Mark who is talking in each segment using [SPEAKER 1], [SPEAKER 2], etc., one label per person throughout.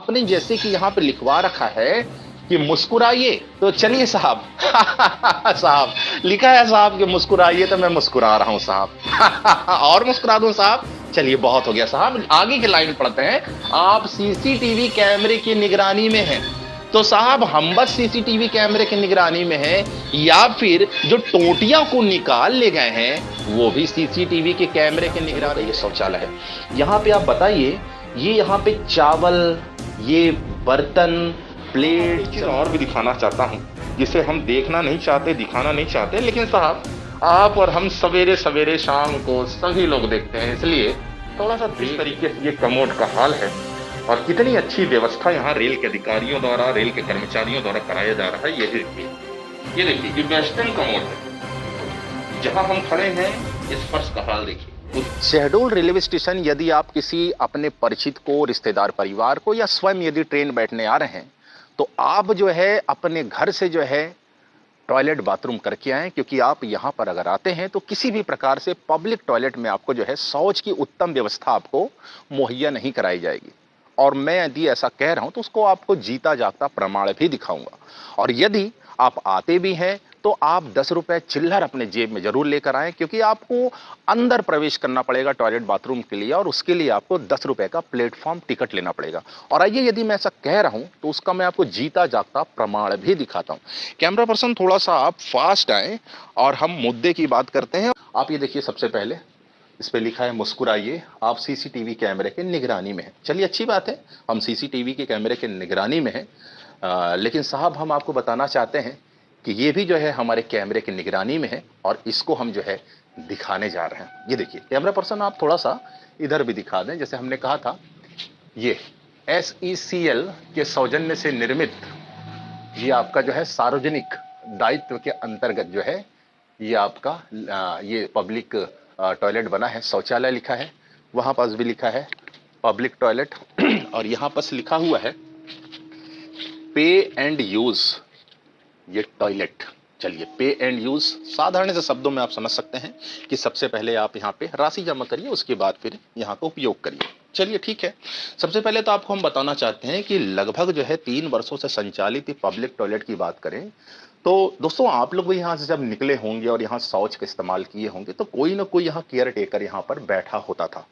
[SPEAKER 1] आपने जैसे कि यहाँ पे लिखवा रखा है कि मुस्कुराइए, तो चलिए साहब साहब लिखा है साहब कि मुस्कुराइए, तो मैं मुस्कुरा रहा हूं साहब और मुस्कुरा दूं साहब? चलिए बहुत हो गया साहब, आगे की लाइन पढ़ते हैं। आप सीसीटीवी कैमरे की निगरानी में हैं, तो साहब हम बस सीसीटीवी कैमरे की निगरानी में हैं, या फिर जो टोटियां को निकाल ले गए हैं वो भी सीसीटीवी के कैमरे के निगरानी? ये शौचालय है, यहाँ पे आप बताइए, ये यहाँ पे चावल, ये बर्तन, प्लेट, चीज और भी दिखाना चाहता हूँ जिसे हम देखना नहीं चाहते, दिखाना नहीं चाहते, लेकिन साहब आप और हम सवेरे सवेरे शाम को सभी लोग देखते हैं, इसलिए थोड़ा सा इस तरीके से ये कमोड का हाल है। और कितनी अच्छी व्यवस्था यहाँ रेल के अधिकारियों द्वारा, रेल के कर्मचारियों द्वारा कराया जा रहा है। ये देखिए, ये देखिए, ये वेस्टर्न कमोड है। जहां हम खड़े हैं इस फर्श का हाल देखिए। शहडोल रेलवे स्टेशन, यदि आप किसी अपने परिचित को, रिश्तेदार, परिवार को, या स्वयं यदि ट्रेन बैठने आ रहे हैं, तो आप जो है अपने घर से जो है टॉयलेट बाथरूम करके आएं, क्योंकि आप यहां पर अगर आते हैं तो किसी भी प्रकार से पब्लिक टॉयलेट में आपको जो है शौच की उत्तम व्यवस्था आपको मुहैया नहीं कराई जाएगी। और मैं यदि ऐसा कह रहा हूं तो उसको आपको जीता जागता प्रमाण भी दिखाऊंगा। और यदि आप आते भी हैं तो आप 10 रुपए चिल्लर अपने जेब में जरूर लेकर आएं, क्योंकि आपको अंदर प्रवेश करना पड़ेगा टॉयलेट बाथरूम के लिए, और उसके लिए आपको 10 रुपए का प्लेटफॉर्म टिकट लेना पड़ेगा। और आइए, यदि मैं ऐसा कह रहा हूं तो उसका मैं आपको जीता जागता प्रमाण भी दिखाता हूं। कैमरा पर्सन थोड़ा सा आप फास्ट आए और हम मुद्दे की बात करते हैं। आप ये देखिए, सबसे पहले इस पे लिखा है मुस्कुराइए, आप सीसीटीवी कैमरे के निगरानी में हैं। चलिए अच्छी बात है, हम सीसीटीवी के कैमरे के निगरानी में हैं, लेकिन साहब हम आपको बताना चाहते हैं कि ये भी जो है हमारे कैमरे की निगरानी में है, और इसको हम जो है दिखाने जा रहे हैं। ये देखिए कैमरा पर्सन, आप थोड़ा सा इधर भी दिखा दें। जैसे हमने कहा था, ये SECL के सौजन्य से निर्मित ये आपका जो है सार्वजनिक दायित्व के अंतर्गत जो है ये आपका ये पब्लिक टॉयलेट बना है। शौचालय लिखा है, वहां पास भी लिखा है पब्लिक टॉयलेट और यहां पास लिखा हुआ है पे एंड यूज ये टॉयलेट। चलिए, पे एंड यूज साधारण से शब्दों में आप समझ सकते हैं कि सबसे पहले आप यहाँ पे राशि जमा करिए, उसके बाद फिर यहाँ का उपयोग करिए। चलिए ठीक है, सबसे पहले तो आपको हम बताना चाहते हैं कि लगभग जो है 3 वर्षों से संचालित पब्लिक टॉयलेट की बात करें तो दोस्तों, आप लोग भी यहाँ से जब निकले होंगे और यहाँ शौच का इस्तेमाल किए होंगे, तो कोई ना कोई यहाँ केयर टेकर यहाँ पर बैठा होता था,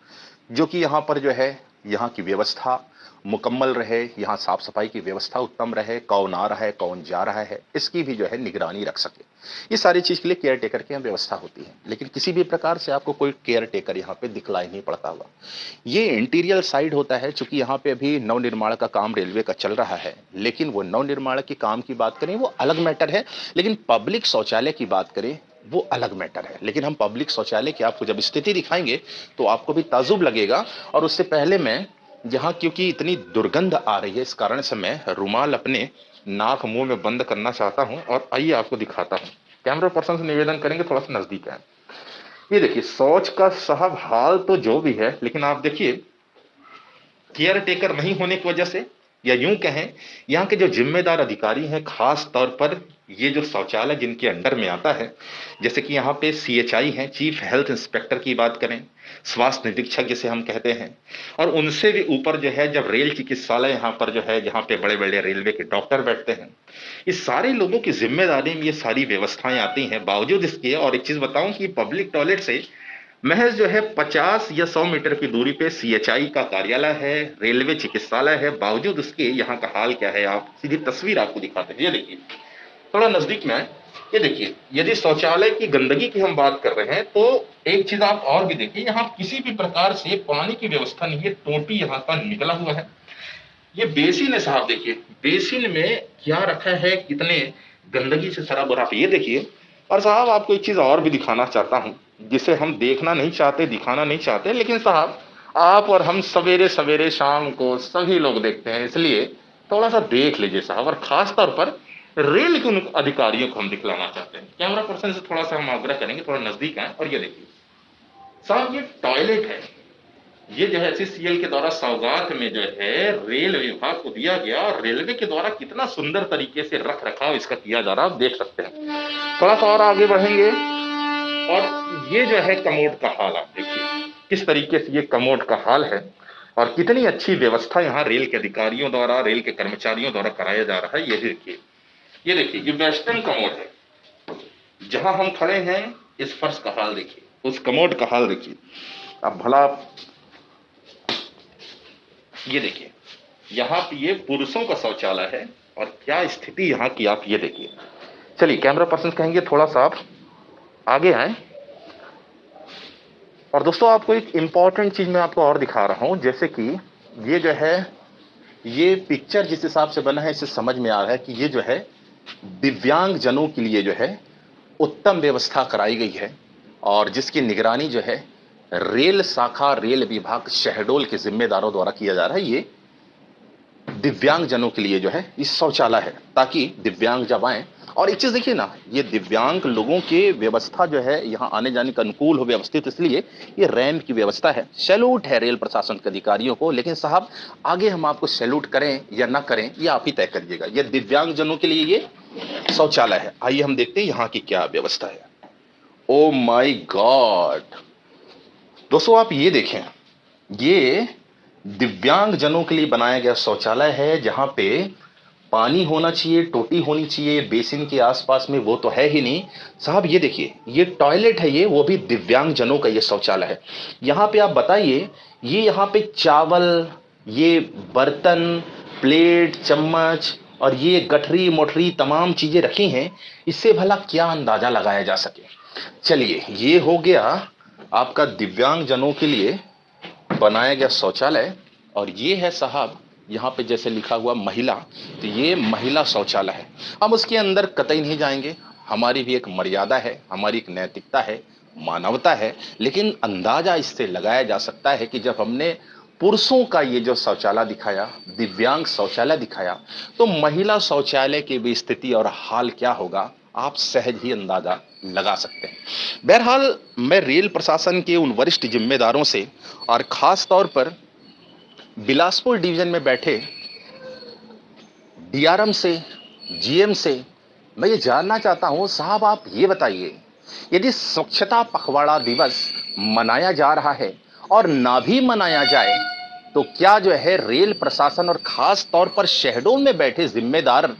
[SPEAKER 1] जो कि यहाँ पर जो है यहाँ की व्यवस्था मुकम्मल रहे, यहाँ साफ सफाई की व्यवस्था उत्तम रहे, कौन आ रहा है कौन जा रहा है इसकी भी जो है निगरानी रख सके। ये सारी चीज के लिए केयर टेकर की यहाँ व्यवस्था होती है, लेकिन किसी भी प्रकार से आपको कोई केयर टेकर यहाँ पे दिखलाई नहीं पड़ता हुआ। ये इंटीरियर साइड होता है, चूंकि यहाँ पे अभी नवनिर्माण का काम रेलवे का चल रहा है, लेकिन वो नवनिर्माण के काम की बात करें वो अलग मैटर है, लेकिन पब्लिक शौचालय की बात करें वो अलग मैटर है। लेकिन हम पब्लिक शौचालय की आपको जब स्थिति दिखाएंगे तो आपको भी ताजुब लगेगा। और उससे पहले मैं यहाँ, क्योंकि इतनी दुर्गंध आ रही है, इस कारण से मैं रुमाल अपने नाक मुंह में बंद करना चाहता हूँ और आइए आपको दिखाता हूँ। कैमरा पर्सन से निवेदन करेंगे थोड़ा सा नजदीक है। ये देखिए शौच का साहब हाल तो जो भी है, लेकिन आप देखिए केयर टेकर नहीं होने की वजह से, या यूं कहें यहाँ के जो जिम्मेदार अधिकारी हैं, खास तौर पर ये जो शौचालय जिनके अंडर में आता है, जैसे कि यहाँ पे CHI हैं, चीफ हेल्थ इंस्पेक्टर की बात करें, स्वास्थ्य निरीक्षक जिसे हम कहते हैं, और उनसे भी ऊपर जो है जब रेल चिकित्सालय यहाँ पर जो है, जहाँ पे बड़े बड़े रेलवे के डॉक्टर बैठते हैं, इस सारे लोगों की जिम्मेदारी में ये सारी व्यवस्थाएं आती हैं। बावजूद इसके, और एक चीज बताऊं कि पब्लिक टॉयलेट से महज जो है 50 या 100 मीटर की दूरी पे CHI का कार्यालय है, रेलवे चिकित्सालय है। बावजूद उसके यहाँ का हाल क्या है, आप सीधी तस्वीर आपको दिखाते हैं। ये देखिए, थोड़ा नजदीक में है, ये देखिए, यदि शौचालय की गंदगी की हम बात कर रहे हैं तो एक चीज आप और भी देखिए, यहाँ किसी भी प्रकार से पानी की व्यवस्था नहीं है। टोटी यहाँ पर निकला हुआ है। ये बेसिन है साहब, देखिए बेसिन में क्या रखा है, कितने गंदगी से सरा भरा। ये देखिए, और साहब आपको एक चीज और भी दिखाना चाहता हूं जिसे हम देखना नहीं चाहते, दिखाना नहीं चाहते, लेकिन साहब आप और हम सवेरे सवेरे शाम को सभी लोग देखते हैं, इसलिए थोड़ा सा देख लीजिए साहब। और खास तौर पर रेल के उन अधिकारियों को हम दिखलाना चाहते हैं। कैमरा पर्सन से थोड़ा सा हम आग्रह करेंगे, थोड़ा नजदीक आए और ये देखिए साहब, ये टॉयलेट है, ये जो है SECL के द्वारा सौगात में जो है रेल विभाग को दिया गया, और रेलवे के द्वारा कितना सुंदर तरीके से रख रखाव इसका किया जा रहा है, आप देख सकते हैं। थोड़ा सा और आगे बढ़ेंगे और ये जो है कमोड का हाल आप देखिए, किस तरीके से ये कमोड का हाल है। और कितनी अच्छी व्यवस्था यहाँ रेल के अधिकारियों द्वारा, रेल के कर्मचारियों द्वारा कराया जा रहा है। ये देखिए, ये देखिए, ये वेस्टर्न कमोड है। जहां हम खड़े हैं इस फर्श का हाल देखिए, उस कमोड का हाल देखिए। अब भला ये देखिए, यहाँ पे ये पुरुषों का शौचालय है और क्या स्थिति यहाँ की आप ये देखिए। चलिए कैमरा पर्सन कहेंगे थोड़ा सा आप आगे आए। और दोस्तों आपको एक इंपॉर्टेंट चीज मैं आपको और दिखा रहा हूं, जैसे कि ये जो है, ये पिक्चर जिस हिसाब से बना है इससे समझ में आ रहा है कि ये जो है दिव्यांग जनों के लिए जो है उत्तम व्यवस्था कराई गई है और जिसकी निगरानी जो है रेल शाखा, रेल विभाग शहडोल के जिम्मेदारों द्वारा किया जा रहा है। ये दिव्यांग जनों के लिए जो है इस शौचालय है, ताकि दिव्यांग जब आए। और एक चीज देखिए ना, ये दिव्यांग लोगों के व्यवस्था जो है यहाँ आने जाने का अनुकूल हो, व्यवस्थित, इसलिए ये रैंप की व्यवस्था है। सैल्यूट है रेल प्रशासन के अधिकारियों को। लेकिन साहब आगे हम आपको सैल्यूट करें या ना करें ये आप ही तय करिएगा। ये दिव्यांग जनों के लिए ये शौचालय है। आइए हम देखते हैं यहाँ की क्या व्यवस्था है। ओ माई गॉड दोस्तों, आप ये देखें, ये दिव्यांग जनों के लिए बनाया गया शौचालय है, जहां पे पानी होना चाहिए, टोटी होनी चाहिए बेसिन के आसपास में, वो तो है ही नहीं साहब। ये देखिए, ये टॉयलेट है, ये वो भी दिव्यांग जनों का ये शौचालय है। यहाँ पे आप बताइए, ये यहाँ पे चावल, ये बर्तन, प्लेट, चम्मच और ये गठरी मोटरी तमाम चीजें रखी हैं, इससे भला क्या अंदाजा लगाया जा सके। चलिए, ये हो गया आपका दिव्यांग जनों के लिए बनाया गया शौचालय। और ये है साहब यहाँ पे जैसे लिखा हुआ महिला, तो ये महिला शौचालय है। हम उसके अंदर कतई नहीं जाएंगे, हमारी भी एक मर्यादा है, हमारी एक नैतिकता है, मानवता है। लेकिन अंदाजा इससे लगाया जा सकता है कि जब हमने पुरुषों का ये जो शौचालय दिखाया, दिव्यांग शौचालय दिखाया, तो महिला शौचालय की भी स्थिति और हाल क्या होगा आप सहज ही अंदाजा लगा सकते हैं। बहरहाल मैं रेल प्रशासन के उन वरिष्ठ जिम्मेदारों से और खास तौर पर बिलासपुर डिवीजन में बैठे डीआरएम से, जीएम से मैं ये जानना चाहता हूं, साहब आप ये बताइए, यदि स्वच्छता पखवाड़ा दिवस मनाया जा रहा है और ना भी मनाया जाए, तो क्या जो है रेल प्रशासन और खास तौर पर शहडोल में बैठे जिम्मेदार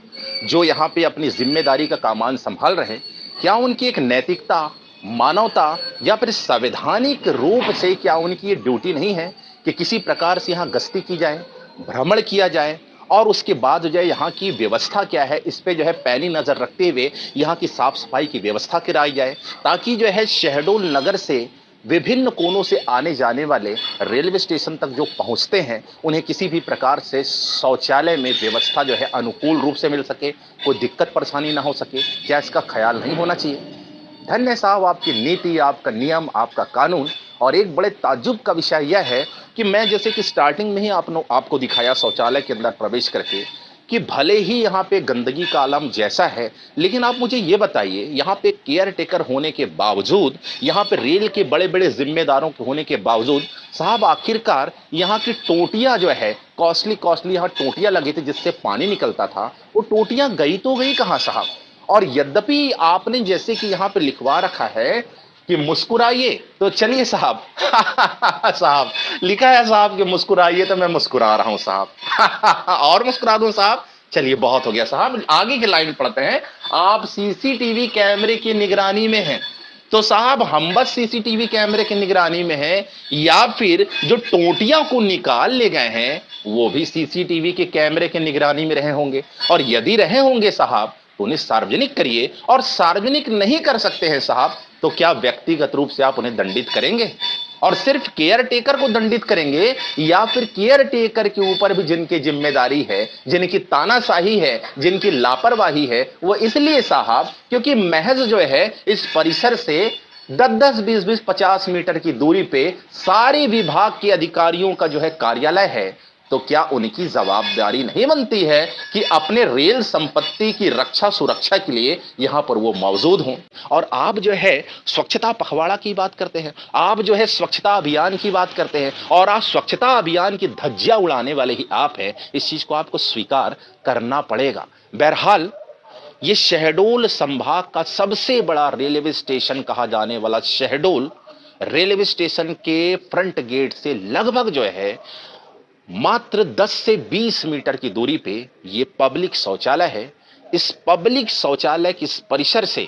[SPEAKER 1] जो यहाँ पे अपनी जिम्मेदारी का कामान संभाल रहे हैं, क्या उनकी एक नैतिकता, मानवता या फिर संवैधानिक रूप से क्या उनकी ये ड्यूटी नहीं है कि किसी प्रकार से यहाँ गश्ती की जाए, भ्रमण किया जाए और उसके बाद जो है यहाँ की व्यवस्था क्या है इस पे जो है पैनी नजर रखते हुए यहाँ की साफ सफाई की व्यवस्था कराई जाए, ताकि जो है शहडोल नगर से विभिन्न कोनों से आने जाने वाले रेलवे स्टेशन तक जो पहुंचते हैं उन्हें किसी भी प्रकार से शौचालय में व्यवस्था जो है अनुकूल रूप से मिल सके, कोई दिक्कत परेशानी ना हो सके। क्या इसका ख्याल नहीं होना चाहिए? धन्य साहब आपकी नीति, आपका नियम, आपका कानून। और एक बड़े ताज्जुब का विषय यह है कि मैं जैसे कि स्टार्टिंग में ही आपको दिखाया शौचालय के अंदर प्रवेश करके कि भले ही यहाँ पे गंदगी का आलम जैसा है, लेकिन आप मुझे ये बताइए, यहाँ पे केयर टेकर होने के बावजूद, यहाँ पे रेल के बड़े बड़े जिम्मेदारों के होने के बावजूद साहब आखिरकार यहाँ की टोटियाँ जो है कॉस्टली यहाँ टोटियाँ लगी थी जिससे पानी निकलता था, वो टोटियाँ गई तो गई कहाँ साहब? और यद्यपि आपने जैसे कि यहाँ पे लिखवा रखा है कि मुस्कुराइए तो चलिए साहब साहब लिखा है साहब कि मुस्कुराइए, तो मैं मुस्कुरा रहा हूं साहब और मुस्कुरा दूं साहब? चलिए बहुत हो गया साहब, आगे की लाइन पढ़ते हैं। आप सीसीटीवी कैमरे की निगरानी में हैं, तो साहब हम बस सीसीटीवी कैमरे की निगरानी में हैं या फिर जो टोटियां को निकाल ले गए हैं वो भी सीसीटीवी के कैमरे के निगरानी में रहे होंगे? और यदि रहे होंगे साहब तो उन्हें सार्वजनिक करिए, और सार्वजनिक नहीं कर सकते हैं साहब तो क्या व्यक्तिगत रूप से आप उन्हें दंडित करेंगे? और सिर्फ केयर टेकर को दंडित करेंगे या फिर केयर टेकर के ऊपर भी जिनकी जिम्मेदारी है, जिनकी तानाशाही है, जिनकी लापरवाही है, वो इसलिए साहब क्योंकि महज जो है इस परिसर से 10-10, 20-20, 50 मीटर की दूरी पे सारे विभाग के अधिकारियों का जो है कार्यालय है, तो क्या उनकी जवाबदारी नहीं बनती है कि अपने रेल संपत्ति की रक्षा सुरक्षा के लिए यहां पर वो मौजूद हों? और आप जो है स्वच्छता पखवाड़ा की बात करते हैं, आप जो है स्वच्छता अभियान की बात करते हैं, और आप स्वच्छता अभियान की धज्जियां उड़ाने वाले ही आप हैं। इस चीज को आपको स्वीकार करना पड़ेगा। बहरहाल ये शहडोल संभाग का सबसे बड़ा रेलवे स्टेशन कहा जाने वाला शहडोल रेलवे स्टेशन के फ्रंट गेट से लगभग जो है मात्र 10 से 20 मीटर की दूरी पे ये पब्लिक शौचालय है। इस पब्लिक शौचालय के इस परिसर से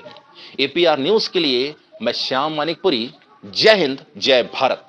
[SPEAKER 1] एपीआर न्यूज के लिए मैं श्याम मानिकपुरी। जय हिंद, जय भारत।